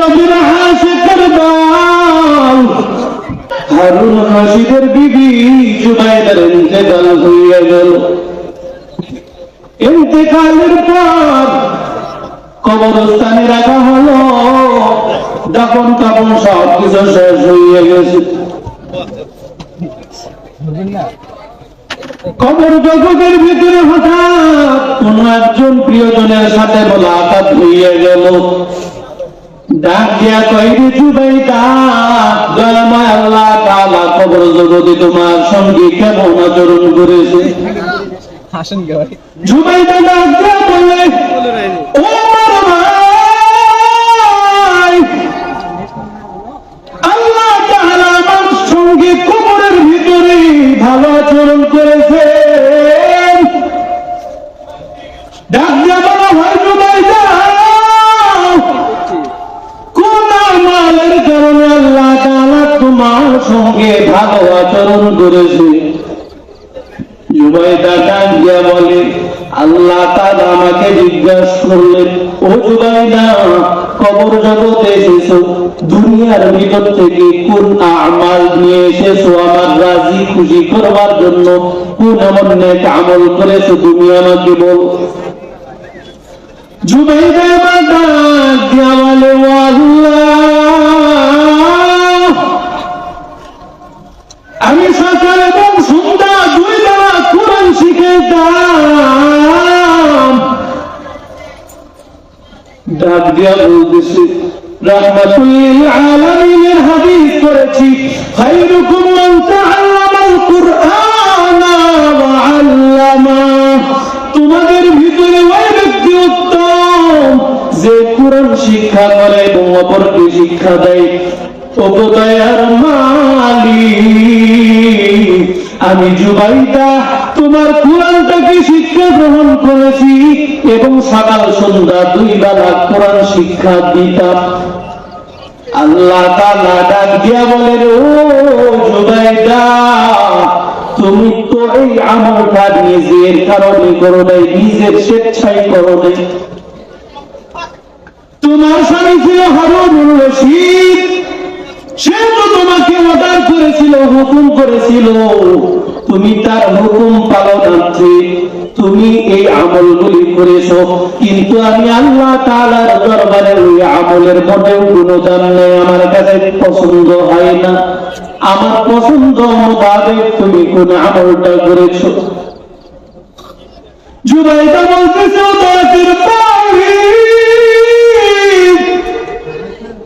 নবীর আশিকের দল হারুন রশিদের বিবি জুবাইদার ইন্তেকাল হয়ে গেল। ইন্তেকালের পর কবরস্থানে রাখা হলো, দাফন কাফন সব কিছু শেষ হয়ে গেছে। কবর জগতের ভিতরে হঠাৎ কোন একজন প্রিয়জনের সাথে মোলাকাত হয়ে গেল। ডাক দিয়া কইরে জুবাইদা, দয়াময় আল্লাহ তাআলা কবর জগতে তোমার সঙ্গে কেমন আচরণ করেছে? জুবাইদা ডাক দিয়া বলে, ও আমার ভাই, আল্লাহ তাআলা আমার সঙ্গে কবরের ভিতরে ভালো আচরণ করেছে। ডাক দিয়া বলা হয়, জুবাইদা, কোন আমলের কারণে আল্লাহ তাআলা তোমার সঙ্গে ভালো আচরণ করেছে? জুবাইদা ডাক দিয়া বলে, আল্লাহ তাআলা আমাকে জিজ্ঞাসা করলেন, ও জুবাইদা, কবর জগতে এসেছো, দুনিয়ার ভিতর থেকে কোন আমল নিয়ে এসেছো আমার রাজি খুশি করবার জন্য? কোন এমন নেক আমল করেছো তুমি আমাকে বলো। জুবাইদা ডাক দিয়া বলে, ও আল্লাহ, আমি সকাল এবং সন্ধ্যা দুই বেলা কোরআন শিখাইতাম। ডাক দিয়া বলতেছে, রাহমাতুল লিল আলামিনের হাদিস করেছি, খায়রুকুম মান তাআল্লামাল কুরআনা ওয়া আল্লামা। তোমাদের ভিতরে ওই ব্যক্তি উত্তম যে কোরআন শিক্ষা করে এবং অপরকে শিক্ষা দেয়। ও দয়ার মালিক, আমি জুবাইদা তোমার কোরআনটাকে শিক্ষা গ্রহণ করেছি এবং সকাল সন্ধ্যা দুই বেলা কোরআন শিক্ষা দিতাম। আল্লাহ তাআলা ডাক দিয়া বলেন, ও জুবাইদা, তুমি তো এই আমলটা নিজের কারণে করো নাই, নিজের স্বেচ্ছায় করো নাই। তোমার স্বামী ছিল হারুনুর রশিদ, সে তো তোমাকে অর্ডার করেছিল, হুকুম করেছিল, তুমি তার হুকুম পালনার্থে তুমি এই আমলগুলি করেছো। কিন্তু আমি আল্লাহ তাআলার দরবারে ওই আমলের মোটেও গুণগান নেই, আমার কাছে পছন্দ হয় না। আমার পছন্দ মোতাবেক তুমি কোন আমলটা করেছো? জুবাইদা বলতেছে, ও দয়াতের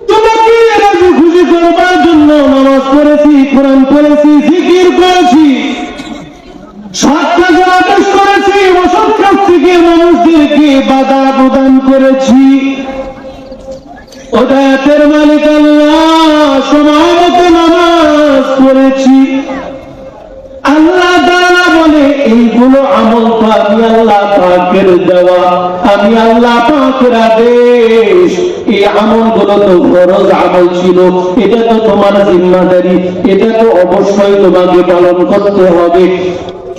তোমাকে রাজি খুশি করবার জন্য নামাজ পড়েছি, কোরআন পড়েছি, জিকির করেছি, সৎ কাজে আদেশ করেছি, অসৎ কাজ থেকে মানুষদেরকে বাধা প্রদান করেছি। ও দয়াতের মালিক আল্লাহ, সময় মতো নামাজ পড়েছি। আল্লাহ তাআলা বলে, এইগুলো আমল তো আমি আল্লাহ পাকের দেওয়া, আমি আল্লাহ পাকের আদেশ। এই আমলগুলো তো ফরজ আমল ছিল, এটা তো তোমার জিম্মাদারি, এটা তো অবশ্যই তোমাকে পালন করতে হবে।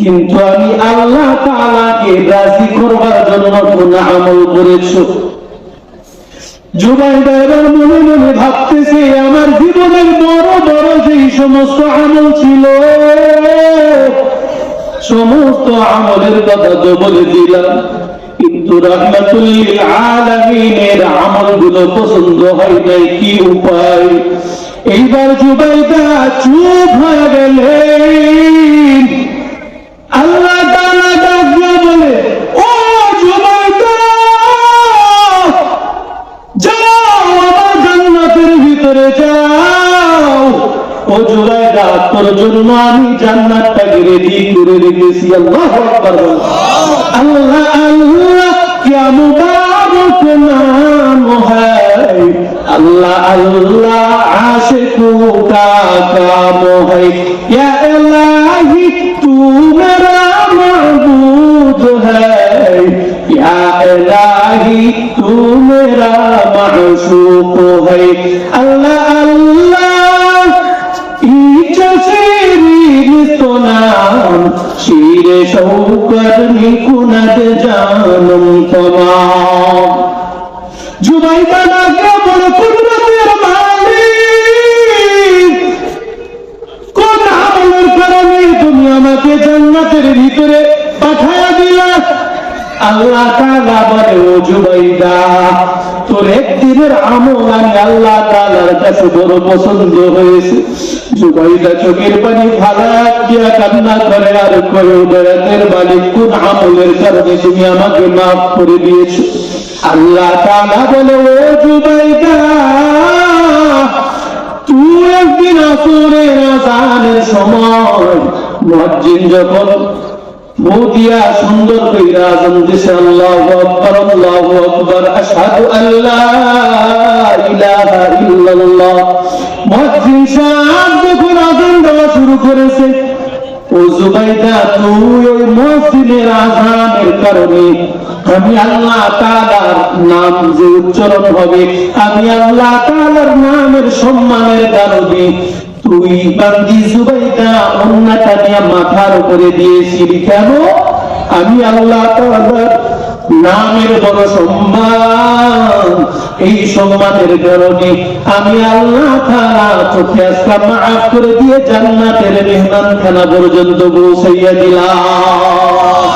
কিন্তু আমি আল্লাহ তাআলাকে রাজি করবার জন্য কোন আমল করেছো? জুবাইদা এবার মনে মনে ভাবতেছে, আমার জীবনের বড় বড় যেই সমস্ত আমল ছিল, সমস্ত আমলের কথা তো বলে দিলাম, কিন্তু রাহমাতুল লিল আলামিনের আমলগুলো পছন্দ হয় নাই, কি উপায়? এইবার জুবাইদা চুপ হয়ে গেলেন। আল্লাহ তাআলা ডাক দিয়ে বলে, ও জুবাইদা, যাও আমার জান্নাতের ভিতরে যাও। ও জুবাইদা, তোর জন্য আমি জান্নাতটাকে রেডি করে রেখেছি। আল্লাহু আকবার। আল্লাহ আল্লাহ क्या मुबारक नाम है, अल्लाह अल्लाह आशिकों का काम है। या इलाही तू मेरा महबूब है, या इलाही तू मेरा माशूक है। अल्लाह अल्लाह शीर शौकर निकुनत जानम तमाम। जुबाइदा डाके बड़े कुदरती নবীজির আমল আমি আল্লাহ তাআলার কাছে বড় পছন্দ হয়েছে। জুবাইদা চোখের পানি ফালা দিয়া কান্না করে আর কয়, দয়াতের মালিক, কোন আমলের কারণে তুমি আমাকে মাফ করে দিয়েছো? আল্লাহ তাআলা বলে, ও জুবাইদা, তুই একদিন আসরের আযানের সময় মুয়াজ্জিন যখন দিয়া সুন্দর কইরা আযান দিছে, আল্লাহু আকবার, আল্লাহু আকবার, আশহাদু আল্লা ইলাহা ইল্লাল্লাহ, মুয়াজ্জিন সাহেব যখন আযান দেওয়া শুরু করেছে, ও জুবাইদা, তুই ওই মুয়াজ্জিনের আযানের কারণে আমি আল্লাহ তাআলার নাম যে উচ্চারণ হবে, আমি আল্লাহ তাআলার নামের সম্মানের কারণে তুই বান্দি জুবাইদা ওন্নাটা নিয়ে মাথার উপরে দিয়েছিলি। কেন? আমি আল্লাহ তাআলার নামের বড় সম্মান, এই সম্মানের কারণে আমি আল্লাহ তাআলা তোকে আজকে মাফ করে দিয়ে জান্নাতের মেহমানখানা পর্যন্ত পৌঁছাইয়া দিলাম।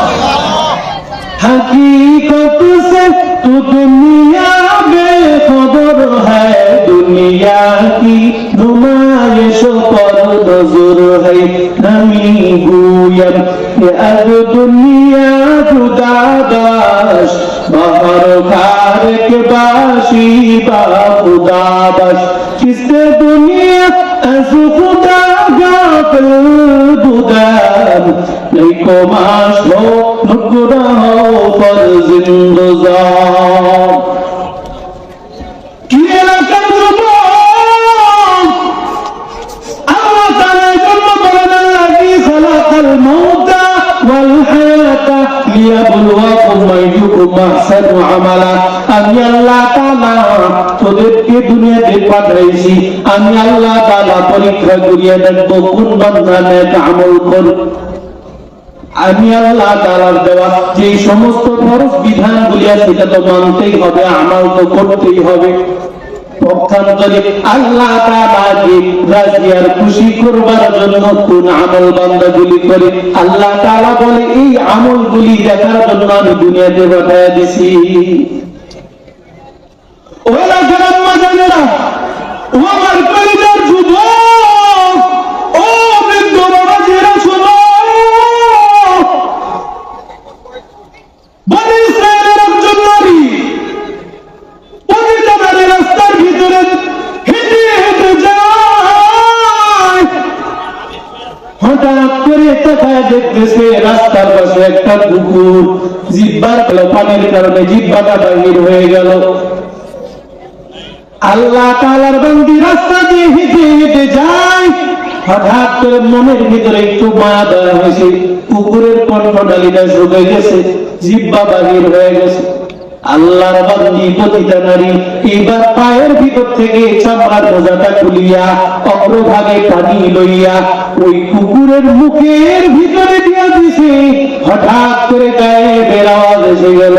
हकीकत से तू दुनिया बेखबर है, दुनिया की नुमाइश पर नजर है, नमी गुयम ये अब दुनिया जुदाबाश, बाहर खार के बाशी बा खुदाबाश, किससे दुनिया अज खुदा गाफिल बुदान, नहीं को माश हो नुकरा हो पर जिंदजार। কি এলাকার যুবক, আল্লাহ তাআলা জন্য বলেন, আল্লাযী খালাকাল মাউতা ওয়াল হায়াতা লিয়াবলুয়াকুম আইয়ুকুম আহসানু আমালা। আমি আল্লাহ তাআলা তোদেরকে দুনিয়াতে পাঠাইছি, আমি আল্লাহ তাআলা পরীক্ষা করিয়া দেখব কোন বান্দা নেক আমল করে। আমি আল্লাহ তাআলার দেওয়া যে সমস্ত ফরজ বিধানগুলি আছে সেটা তো মানতেই হবে, আমল তো করতেই হবে। পক্ষান্তরে আল্লাহ তাআলাকে রাজি আর খুশি করবার জন্য কোন আমল বান্দাগুলি করে, আল্লাহ তাআলা বলে এই আমলগুলি দেখার জন্য আমি দুনিয়াতে পাঠিয়ে দিছি। ওরা যারা মাজানেরা, ও আমার কলিজার যুবক, ও বৃদ্ধ বাবাজিরা, শোনো, বনি ইসরায়েলের একজন নারী পবিত্র রাস্তার ভিতরে হেঁটে হেঁটে যায়, হঠাৎ করে তাকায় দেখতেছে রাস্তার পাশে একটা কুকুর জিহ্বার পানির কারণে জিহ্বাটা বাহির হয়ে গেল। আল্লাহ তাআলার বান্দি রাস্তা দিয়ে হেঁটে হেঁটে যায়, হঠাৎ করে মনের ভিতরে একটু মায়া দয়া হয়েছে, কুকুরের কণ্ঠনালীটা শুকিয়ে গেছে, জিহ্বা বাহির হয়ে গেছে। আল্লাহর বান্দি পতিতা নারী এইবার পায়ের ভিতর থেকে চামড়ার মোজাটা খুলিয়া অগ্রভাগে পানি লইয়া ওই কুকুরের মুখের ভিতরে দিয়া দিছে। হঠাৎ করে গায়ে বেরাওয়াজ এসে গেল,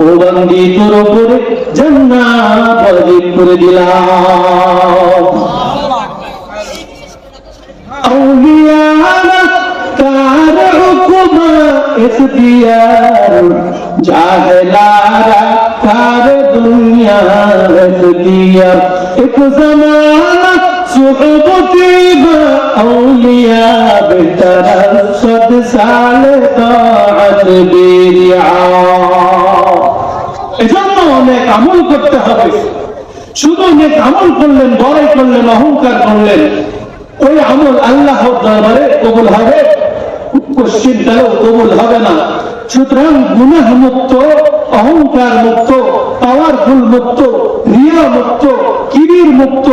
ও বান্দি, তোর উপরে জান্নাত ওয়াজিব করে দিলাম। আউলিয়ানা কার হুকুমা ইখতিয়ার, জাহেলারা কার দুনিয়া ইখতিয়ার, এক জামানা সুহবতি বা আউলিয়া বেতারা সদ সালে তাআত বিরিয়া। এজন্য অনেক আমল করতে হবে। শুধু অনেক আমল করলেন, বড়াই করলেন, অহংকার করলেন, ওই আমল আল্লাহর দরবারে কবুল হবে? কোশ্চিন কালেও কবুল হবে না। সুতরাং গুনাহ মুক্ত, অহংকার মুক্ত, পাওয়ারফুল মুক্ত, রিয়া মুক্ত, কিবির মুক্ত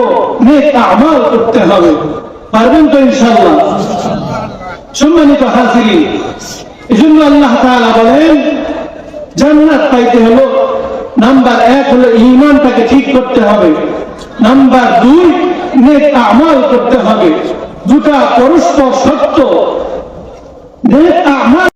নেক আমল করতে হবে। পারবেন তো ইনশাআল্লাহ? সম্মানিত হাজিরিন, এজন্য আল্লাহ তাআলা বলেন জান্নাত পাইতে হলো নাম্বার 1 হলো ঈমানটাকে ঠিক করতে হবে, নাম্বার 2 নেক আমল করতে হবে। দুটা পরস্পর সত্য। নেক আমল